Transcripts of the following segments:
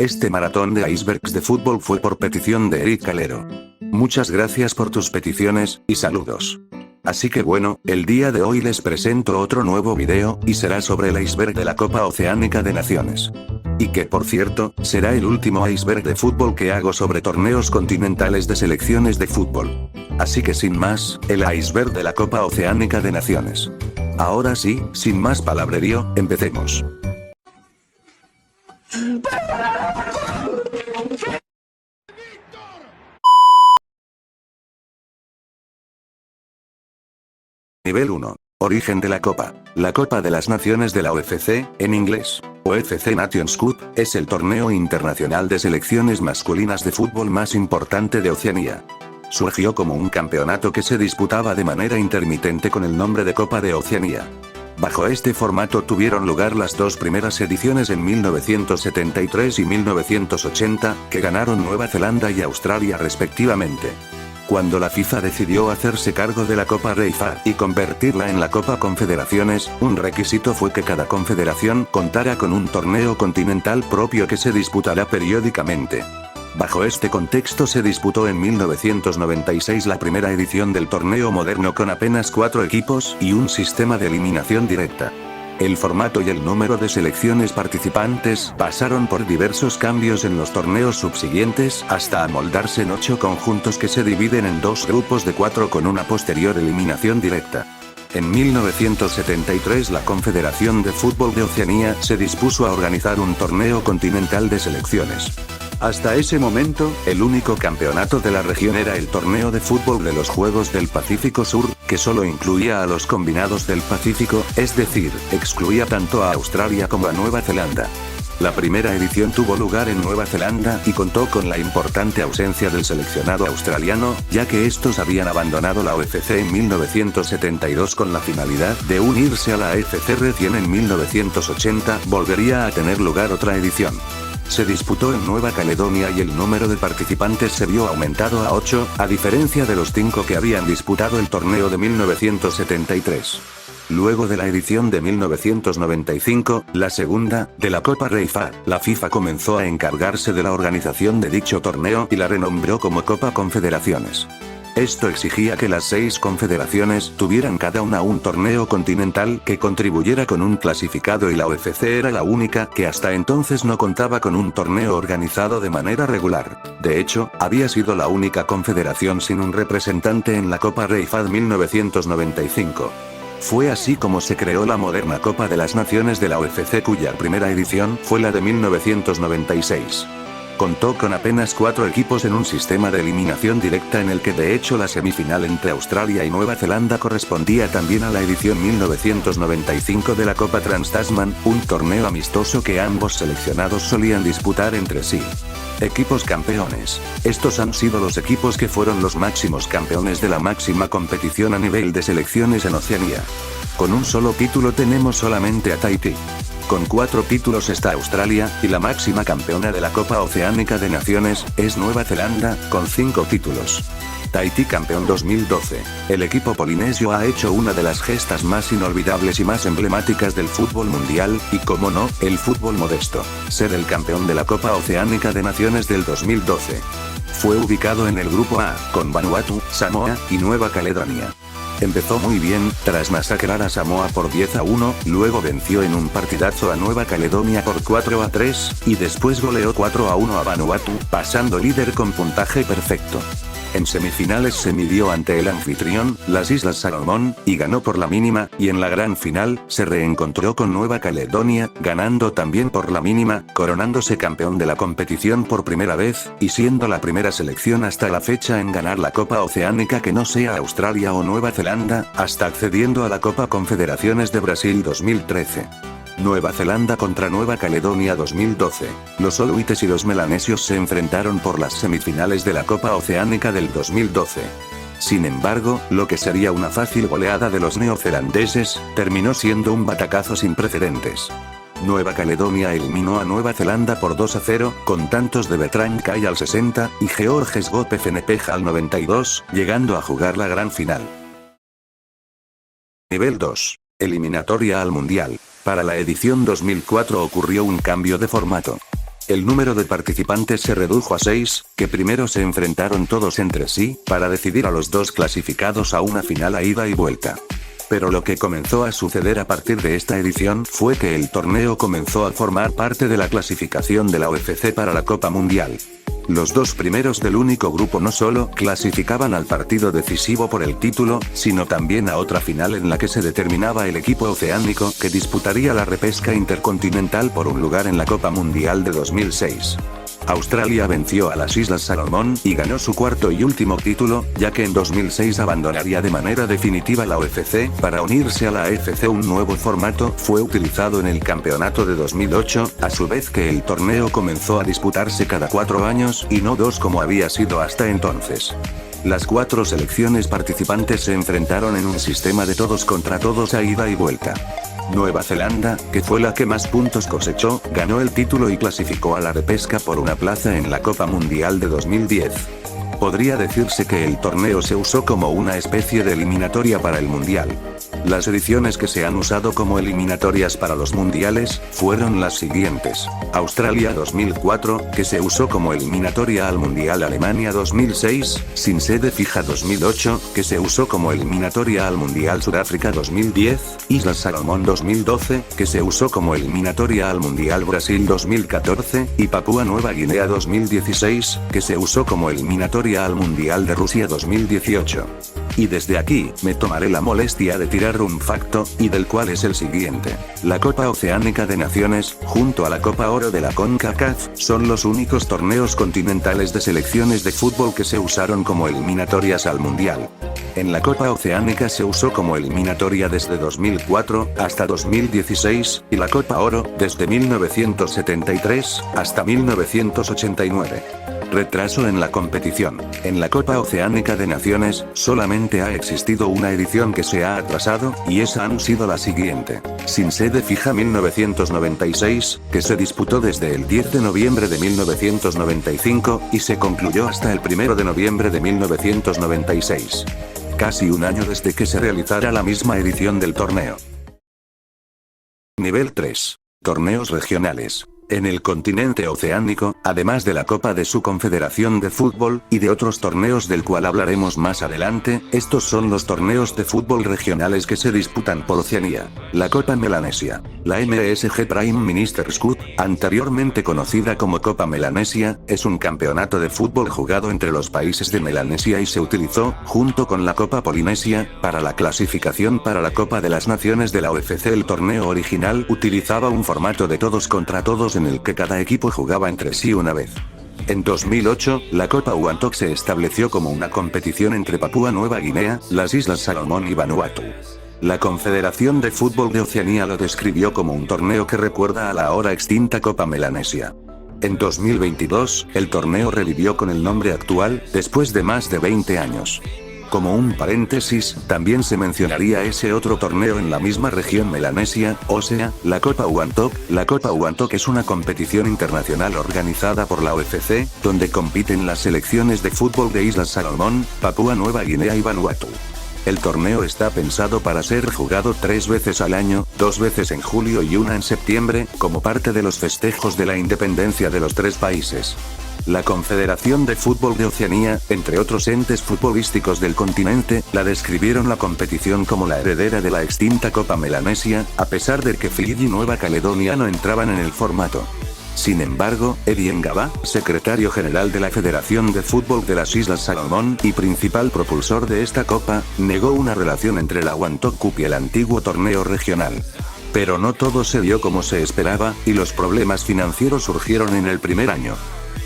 Este maratón de icebergs de fútbol fue por petición de Eric Calero. Muchas gracias por tus peticiones, y saludos. Así que bueno, el día de hoy les presento otro nuevo video, y será sobre el iceberg de la Copa Oceánica de Naciones. Y que por cierto, será el último iceberg de fútbol que hago sobre torneos continentales de selecciones de fútbol. Así que sin más, el iceberg de la Copa Oceánica de Naciones. Ahora sí, sin más palabrerío, empecemos. Nivel 1. Origen de la Copa. La Copa de las Naciones de la UFC, en inglés, UFC Nations Cup, es el torneo internacional de selecciones masculinas de fútbol más importante de Oceanía. Surgió como un campeonato que se disputaba de manera intermitente con el nombre de Copa de Oceanía. Bajo este formato tuvieron lugar las dos primeras ediciones en 1973 y 1980, que ganaron Nueva Zelanda y Australia respectivamente. Cuando la FIFA decidió hacerse cargo de la Copa Reifa y convertirla en la Copa Confederaciones, un requisito fue que cada confederación contara con un torneo continental propio que se disputará periódicamente. Bajo este contexto se disputó en 1996 la primera edición del torneo moderno con apenas 4 equipos y un sistema de eliminación directa. El formato y el número de selecciones participantes pasaron por diversos cambios en los torneos subsiguientes hasta amoldarse en 8 conjuntos que se dividen en 2 grupos de 4 con una posterior eliminación directa. En 1973 la Confederación de Fútbol de Oceanía se dispuso a organizar un torneo continental de selecciones. Hasta ese momento, el único campeonato de la región era el torneo de fútbol de los Juegos del Pacífico Sur, que solo incluía a los combinados del Pacífico, es decir, excluía tanto a Australia como a Nueva Zelanda. La primera edición tuvo lugar en Nueva Zelanda y contó con la importante ausencia del seleccionado australiano, ya que estos habían abandonado la UFC en 1972 con la finalidad de unirse a la AFC. Recién en 1980 volvería a tener lugar otra edición. Se disputó en Nueva Caledonia y el número de participantes se vio aumentado a 8, a diferencia de los 5 que habían disputado el torneo de 1973. Luego de la edición de 1995, la segunda, de la Copa Reifa, la FIFA comenzó a encargarse de la organización de dicho torneo y la renombró como Copa Confederaciones. Esto exigía que las 6 confederaciones tuvieran cada una un torneo continental que contribuyera con un clasificado y la UFC era la única que hasta entonces no contaba con un torneo organizado de manera regular. De hecho, había sido la única confederación sin un representante en la Copa Reifa 1995. Fue así como se creó la moderna Copa de las Naciones de la UFC, cuya primera edición fue la de 1996. Contó con apenas 4 equipos en un sistema de eliminación directa en el que de hecho la semifinal entre Australia y Nueva Zelanda correspondía también a la edición 1995 de la Copa Trans-Tasman, un torneo amistoso que ambos seleccionados solían disputar entre sí. Equipos campeones. Estos han sido los equipos que fueron los máximos campeones de la máxima competición a nivel de selecciones en Oceanía. Con un solo título tenemos solamente a Tahití. Con 4 títulos está Australia, y la máxima campeona de la Copa Oceánica de Naciones es Nueva Zelanda, con 5 títulos. Tahití campeón 2012. El equipo polinesio ha hecho una de las gestas más inolvidables y más emblemáticas del fútbol mundial, y como no, el fútbol modesto, ser el campeón de la Copa Oceánica de Naciones del 2012. Fue ubicado en el grupo A, con Vanuatu, Samoa y Nueva Caledonia. Empezó muy bien, tras masacrar a Samoa por 10-1, luego venció en un partidazo a Nueva Caledonia por 4-3, y después goleó 4-1 a Vanuatu, pasando líder con puntaje perfecto. En semifinales se midió ante el anfitrión, las Islas Salomón, y ganó por la mínima, y en la gran final, se reencontró con Nueva Caledonia, ganando también por la mínima, coronándose campeón de la competición por primera vez, y siendo la primera selección hasta la fecha en ganar la Copa Oceánica que no sea Australia o Nueva Zelanda, hasta accediendo a la Copa Confederaciones de Brasil 2013. Nueva Zelanda contra Nueva Caledonia 2012. Los oluites y los melanesios se enfrentaron por las semifinales de la Copa Oceánica del 2012. Sin embargo, lo que sería una fácil goleada de los neozelandeses, terminó siendo un batacazo sin precedentes. Nueva Caledonia eliminó a Nueva Zelanda por 2-0, con tantos de Bertrand Kay al 60, y Georges Gopefenepej al 92, llegando a jugar la gran final. Nivel 2. Eliminatoria al Mundial. Para la edición 2004 ocurrió un cambio de formato. el número de participantes se redujo a 6, que primero se enfrentaron todos entre sí, para decidir a los dos clasificados a una final a ida y vuelta. Pero lo que comenzó a suceder a partir de esta edición fue que el torneo comenzó a formar parte de la clasificación de la UFC para la Copa Mundial. Los dos primeros del único grupo no solo clasificaban al partido decisivo por el título, sino también a otra final en la que se determinaba el equipo oceánico que disputaría la repesca intercontinental por un lugar en la Copa Mundial de 2006. Australia venció a las Islas Salomón y ganó su cuarto y último título, ya que en 2006 abandonaría de manera definitiva la UFC para unirse a la AFC. Un nuevo formato fue utilizado en el campeonato de 2008, a su vez que el torneo comenzó a disputarse cada 4 años y no 2 como había sido hasta entonces. Las 4 selecciones participantes se enfrentaron en un sistema de todos contra todos a ida y vuelta. Nueva Zelanda, que fue la que más puntos cosechó, ganó el título y clasificó a la repesca por una plaza en la Copa Mundial de 2010. Podría decirse que el torneo se usó como una especie de eliminatoria para el Mundial. Las ediciones que se han usado como eliminatorias para los mundiales fueron las siguientes: Australia 2004, que se usó como eliminatoria al Mundial; Alemania 2006, sin sede fija; 2008, que se usó como eliminatoria al Mundial; Sudáfrica 2010, Islas Salomón 2012, que se usó como eliminatoria al Mundial; Brasil 2014, y Papúa Nueva Guinea 2016, que se usó como eliminatoria al Mundial de Rusia 2018. Y desde aquí, me tomaré la molestia de tirar un facto, y del cual es el siguiente: la Copa Oceánica de Naciones, junto a la Copa Oro de la CONCACAF, son los únicos torneos continentales de selecciones de fútbol que se usaron como eliminatorias al Mundial. En la Copa Oceánica se usó como eliminatoria desde 2004 hasta 2016, y la Copa Oro, desde 1973 hasta 1989. Retraso en la competición. En la Copa Oceánica de Naciones, solamente ha existido una edición que se ha atrasado, y esa han sido la siguiente: sin sede fija 1996, que se disputó desde el 10 de noviembre de 1995, y se concluyó hasta el 1 de noviembre de 1996. Casi un año desde que se realizara la misma edición del torneo. Nivel 3. Torneos regionales. En el continente oceánico, además de la Copa de su Confederación de Fútbol, y de otros torneos del cual hablaremos más adelante, estos son los torneos de fútbol regionales que se disputan por Oceanía. La Copa Melanesia. La MSG Prime Minister's Cup, anteriormente conocida como Copa Melanesia, es un campeonato de fútbol jugado entre los países de Melanesia y se utilizó, junto con la Copa Polinesia, para la clasificación para la Copa de las Naciones de la UFC. El torneo original utilizaba un formato de todos contra todos en el que cada equipo jugaba entre sí una vez. En 2008, la Copa Uantok se estableció como una competición entre Papúa Nueva Guinea, las Islas Salomón y Vanuatu. La Confederación de Fútbol de Oceanía lo describió como un torneo que recuerda a la ahora extinta Copa Melanesia. En 2022, el torneo revivió con el nombre actual, después de más de 20 años. Como un paréntesis, también se mencionaría ese otro torneo en la misma región Melanesia, o sea, la Copa Uantok. La Copa Uantok es una competición internacional organizada por la UFC, donde compiten las selecciones de fútbol de Islas Salomón, Papúa Nueva Guinea y Vanuatu. El torneo está pensado para ser jugado 3 veces al año, 2 veces en julio y una en septiembre, como parte de los festejos de la independencia de los 3 países. La Confederación de Fútbol de Oceanía, entre otros entes futbolísticos del continente, la describieron la competición como la heredera de la extinta Copa Melanesia, a pesar de que Fiyi y Nueva Caledonia no entraban en el formato. Sin embargo, Eddie Ngaba, secretario general de la Federación de Fútbol de las Islas Salomón y principal propulsor de esta copa, negó una relación entre la Uantok Cup y el antiguo torneo regional. Pero no todo se dio como se esperaba, y los problemas financieros surgieron en el primer año.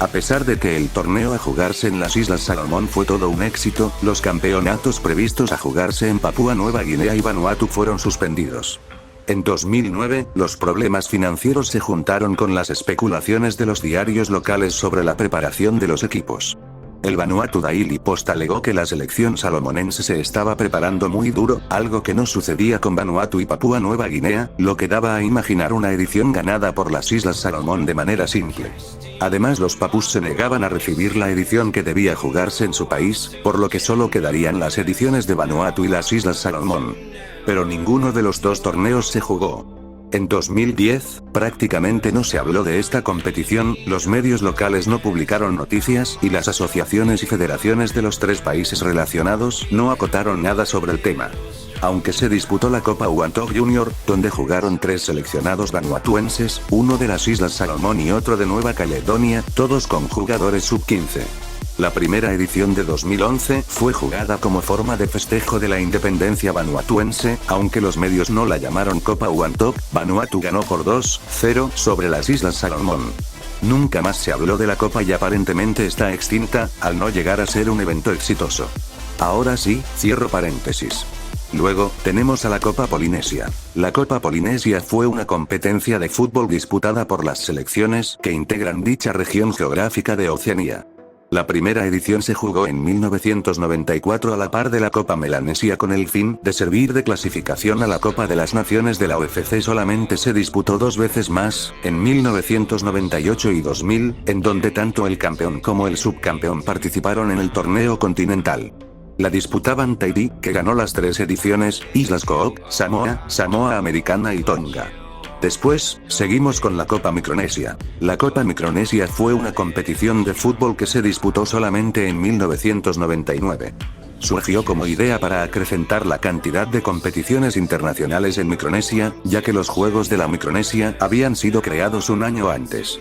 A pesar de que el torneo a jugarse en las Islas Salomón fue todo un éxito, los campeonatos previstos a jugarse en Papúa Nueva Guinea y Vanuatu fueron suspendidos. En 2009, los problemas financieros se juntaron con las especulaciones de los diarios locales sobre la preparación de los equipos. El Vanuatu Daily Post alegó que la selección salomonense se estaba preparando muy duro, algo que no sucedía con Vanuatu y Papúa Nueva Guinea, lo que daba a imaginar una edición ganada por las Islas Salomón de manera simple. Además, los papús se negaban a recibir la edición que debía jugarse en su país, por lo que solo quedarían las ediciones de Vanuatu y las Islas Salomón. Pero ninguno de los dos torneos se jugó. En 2010, prácticamente no se habló de esta competición, los medios locales no publicaron noticias y las asociaciones y federaciones de los 3 países relacionados no acotaron nada sobre el tema. Aunque se disputó la Copa Uantog Junior, donde jugaron 3 seleccionados vanuatuenses, uno de las Islas Salomón y otro de Nueva Caledonia, todos con jugadores sub-15. La primera edición de 2011 fue jugada como forma de festejo de la independencia vanuatuense, aunque los medios no la llamaron Copa Uantog. Vanuatu ganó por 2-0 sobre las Islas Salomón. Nunca más se habló de la Copa y aparentemente está extinta, al no llegar a ser un evento exitoso. Ahora sí, cierro paréntesis. Luego, tenemos a la Copa Polinesia. La Copa Polinesia fue una competencia de fútbol disputada por las selecciones que integran dicha región geográfica de Oceanía. La primera edición se jugó en 1994 a la par de la Copa Melanesia con el fin de servir de clasificación a la Copa de las Naciones de la UFC. Solamente se disputó 2 veces más, en 1998 y 2000, en donde tanto el campeón como el subcampeón participaron en el torneo continental. La disputaban Tahití, que ganó las 3 ediciones, Islas Cook, Samoa, Samoa Americana y Tonga. Después, seguimos con la Copa Micronesia. La Copa Micronesia fue una competición de fútbol que se disputó solamente en 1999. Surgió como idea para acrecentar la cantidad de competiciones internacionales en Micronesia, ya que los Juegos de la Micronesia habían sido creados un año antes.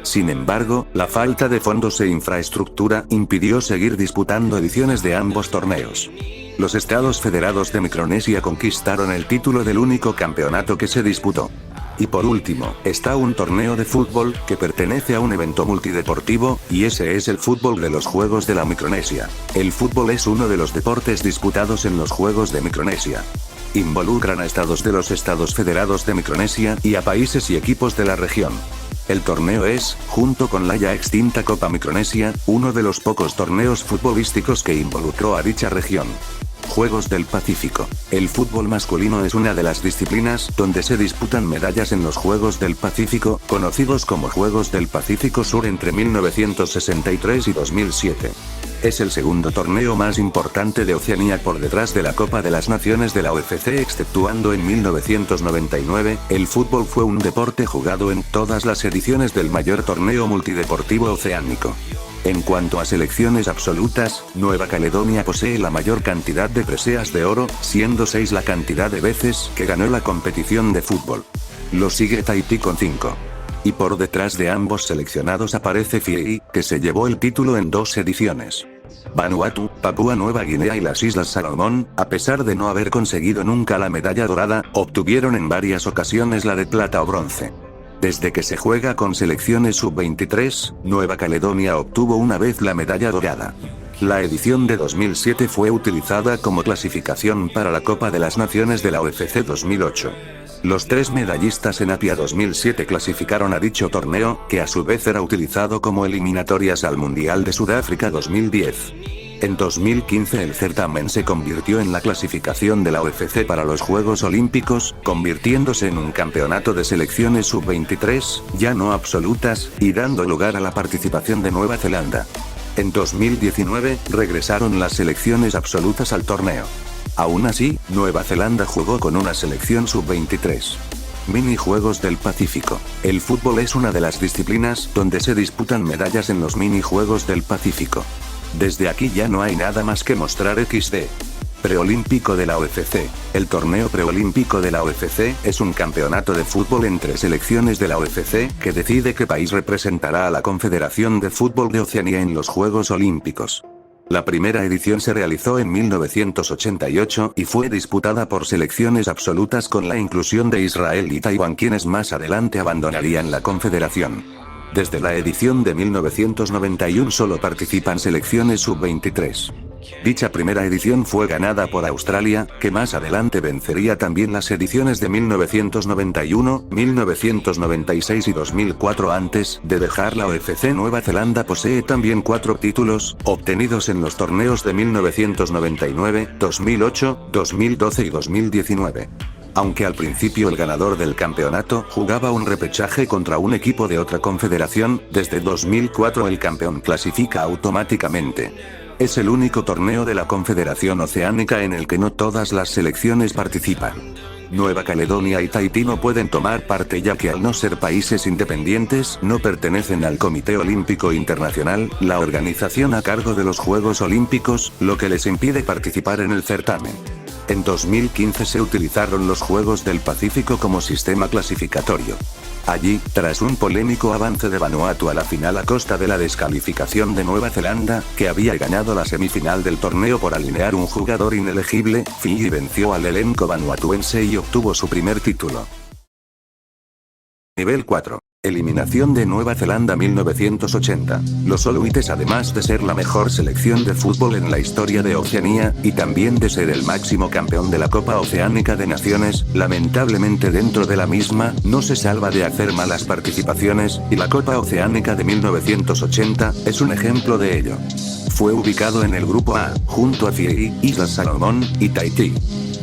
Sin embargo, la falta de fondos e infraestructura impidió seguir disputando ediciones de ambos torneos. Los Estados Federados de Micronesia conquistaron el título del único campeonato que se disputó. Y por último, está un torneo de fútbol, que pertenece a un evento multideportivo, y ese es el fútbol de los Juegos de la Micronesia. El fútbol es uno de los deportes disputados en los Juegos de Micronesia. Involucran a estados de los Estados Federados de Micronesia y a países y equipos de la región. El torneo es, junto con la ya extinta Copa Micronesia, uno de los pocos torneos futbolísticos que involucró a dicha región. Juegos del Pacífico. El fútbol masculino es una de las disciplinas donde se disputan medallas en los Juegos del Pacífico, conocidos como Juegos del Pacífico Sur entre 1963 y 2007. Es el segundo torneo más importante de Oceanía por detrás de la Copa de las Naciones de la UFC, exceptuando en 1999, el fútbol fue un deporte jugado en todas las ediciones del mayor torneo multideportivo oceánico. En cuanto a selecciones absolutas, Nueva Caledonia posee la mayor cantidad de preseas de oro, siendo 6 la cantidad de veces que ganó la competición de fútbol. Lo sigue Tahití con 5. Y por detrás de ambos seleccionados aparece Fiyi, que se llevó el título en 2 ediciones. Vanuatu, Papúa Nueva Guinea y las Islas Salomón, a pesar de no haber conseguido nunca la medalla dorada, obtuvieron en varias ocasiones la de plata o bronce. Desde que se juega con selecciones sub-23, Nueva Caledonia obtuvo una vez la medalla dorada. La edición de 2007 fue utilizada como clasificación para la Copa de las Naciones de la UFC 2008. Los 3 medallistas en Apia 2007 clasificaron a dicho torneo, que a su vez era utilizado como eliminatorias al Mundial de Sudáfrica 2010. En 2015 el certamen se convirtió en la clasificación de la UFC para los Juegos Olímpicos, convirtiéndose en un campeonato de selecciones sub-23, ya no absolutas, y dando lugar a la participación de Nueva Zelanda. En 2019, regresaron las selecciones absolutas al torneo. Aún así, Nueva Zelanda jugó con una selección sub-23. Minijuegos del Pacífico. El fútbol es una de las disciplinas donde se disputan medallas en los minijuegos del Pacífico. Desde aquí ya no hay nada más que mostrar XD. Preolímpico de la UFC. El torneo preolímpico de la UFC es un campeonato de fútbol entre selecciones de la UFC que decide qué país representará a la Confederación de Fútbol de Oceanía en los Juegos Olímpicos. La primera edición se realizó en 1988 y fue disputada por selecciones absolutas con la inclusión de Israel y Taiwán, quienes más adelante abandonarían la confederación. Desde la edición de 1991 solo participan selecciones sub-23. Dicha primera edición fue ganada por Australia, que más adelante vencería también las ediciones de 1991, 1996 y 2004. Antes de dejar la UFC, Nueva Zelanda posee también 4 títulos, obtenidos en los torneos de 1999, 2008, 2012 y 2019. Aunque al principio el ganador del campeonato jugaba un repechaje contra un equipo de otra confederación, desde 2004 el campeón clasifica automáticamente. Es el único torneo de la Confederación Oceánica en el que no todas las selecciones participan. Nueva Caledonia y Tahití no pueden tomar parte ya que al no ser países independientes no pertenecen al Comité Olímpico Internacional, la organización a cargo de los Juegos Olímpicos, lo que les impide participar en el certamen. En 2015 se utilizaron los Juegos del Pacífico como sistema clasificatorio. Allí, tras un polémico avance de Vanuatu a la final a costa de la descalificación de Nueva Zelanda, que había ganado la semifinal del torneo por alinear un jugador inelegible, Fiyi venció al elenco vanuatuense y obtuvo su primer título. Nivel 4. Eliminación de Nueva Zelanda 1980. Los Oluites, además de ser la mejor selección de fútbol en la historia de Oceanía, y también de ser el máximo campeón de la Copa Oceánica de Naciones, lamentablemente dentro de la misma, no se salva de hacer malas participaciones, y la Copa Oceánica de 1980 es un ejemplo de ello. Fue ubicado en el grupo A, junto a Fiyi, Islas Salomón, y Tahití.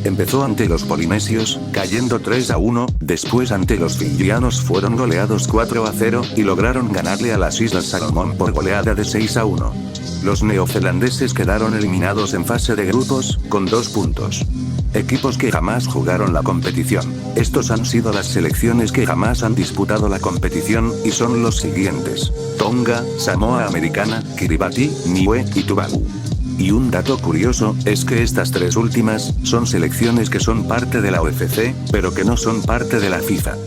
Empezó ante los polinesios, cayendo 3-1, después ante los fiyianos fueron goleados 4-0, y lograron ganarle a las Islas Salomón por goleada de 6-1. Los neozelandeses quedaron eliminados en fase de grupos, con 2 puntos. Equipos que jamás jugaron la competición. Estos han sido las selecciones que jamás han disputado la competición, y son los siguientes: Tonga, Samoa Americana, Kiribati, Niue y Tuvalu. Y un dato curioso, es que estas 3 últimas, son selecciones que son parte de la UFC, pero que no son parte de la FIFA.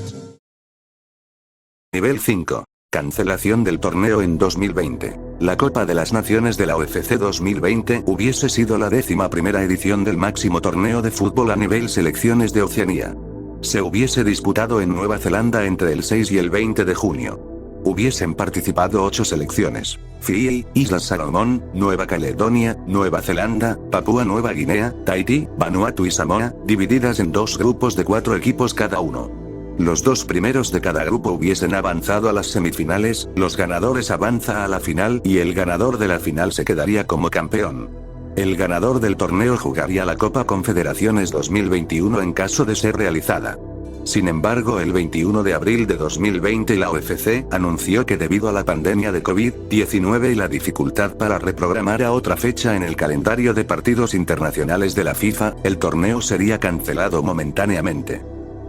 Nivel 5. Cancelación del torneo en 2020. La Copa de las Naciones de la UFC 2020 hubiese sido la 11ª edición del máximo torneo de fútbol a nivel selecciones de Oceanía. Se hubiese disputado en Nueva Zelanda entre el 6 y el 20 de junio. Hubiesen participado 8 selecciones: Fiyi, Islas Salomón, Nueva Caledonia, Nueva Zelanda, Papúa Nueva Guinea, Tahití, Vanuatu y Samoa, divididas en 2 grupos de 4 equipos cada uno. Los 2 primeros de cada grupo hubiesen avanzado a las semifinales, los ganadores avanza a la final y el ganador de la final se quedaría como campeón. El ganador del torneo jugaría la Copa Confederaciones 2021 en caso de ser realizada. Sin embargo, el 21 de abril de 2020 la UFC anunció que debido a la pandemia de COVID-19 y la dificultad para reprogramar a otra fecha en el calendario de partidos internacionales de la FIFA, el torneo sería cancelado momentáneamente.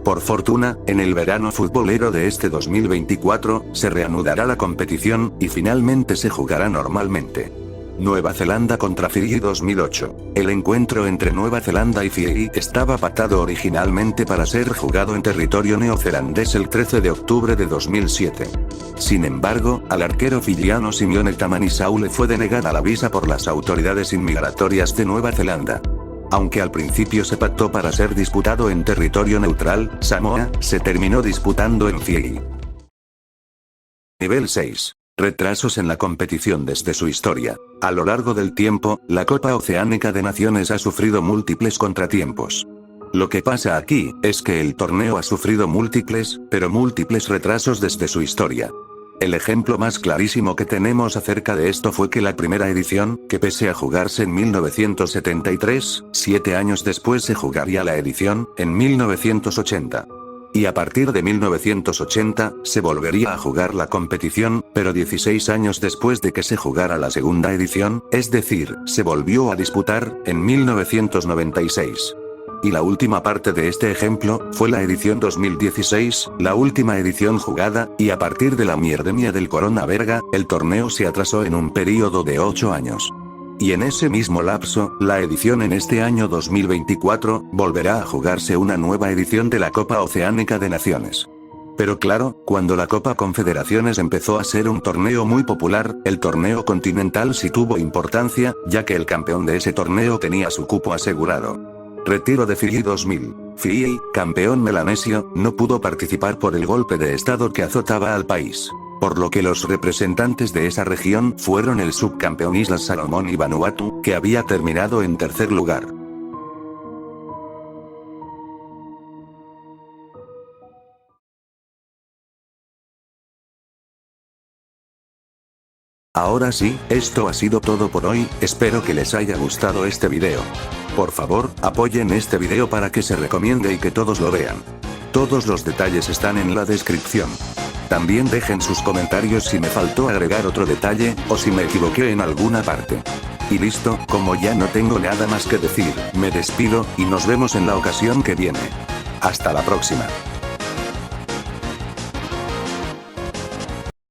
Por fortuna, en el verano futbolero de este 2024, se reanudará la competición, y finalmente se jugará normalmente. Nueva Zelanda contra Fiyi 2008. El encuentro entre Nueva Zelanda y Fiyi estaba pactado originalmente para ser jugado en territorio neozelandés el 13 de octubre de 2007. Sin embargo, al arquero fiyiano Simeone Tamanisau le fue denegada la visa por las autoridades inmigratorias de Nueva Zelanda. Aunque al principio se pactó para ser disputado en territorio neutral, Samoa, se terminó disputando en Fiyi. Nivel 6. Retrasos en la competición desde su historia. A lo largo del tiempo, la Copa Oceánica de Naciones ha sufrido múltiples contratiempos. Lo que pasa aquí, es que el torneo ha sufrido múltiples retrasos desde su historia. El ejemplo más clarísimo que tenemos acerca de esto fue que la primera edición, que pese a jugarse en 1973, 7 años después se jugaría la edición, en 1980. Y a partir de 1980, se volvería a jugar la competición, pero 16 años después de que se jugara la segunda edición, es decir, se volvió a disputar, en 1996. Y la última parte de este ejemplo, fue la edición 2016, la última edición jugada, y a partir de la mierdemia del coronavirus, el torneo se atrasó en un período de 8 años. Y en ese mismo lapso, la edición en este año 2024, volverá a jugarse una nueva edición de la Copa Oceánica de Naciones. Pero claro, cuando la Copa Confederaciones empezó a ser un torneo muy popular, el torneo continental sí tuvo importancia, ya que el campeón de ese torneo tenía su cupo asegurado. Retiro de Fiyi 2000. Fiyi, campeón melanesio, no pudo participar por el golpe de estado que azotaba al país. Por lo que los representantes de esa región fueron el subcampeón Islas Salomón y Vanuatu, que había terminado en tercer lugar. Ahora sí, esto ha sido todo por hoy, espero que les haya gustado este video. Por favor, apoyen este video para que se recomiende y que todos lo vean. Todos los detalles están en la descripción. También dejen sus comentarios si me faltó agregar otro detalle, o si me equivoqué en alguna parte. Y listo, como ya no tengo nada más que decir, me despido, y nos vemos en la ocasión que viene. Hasta la próxima.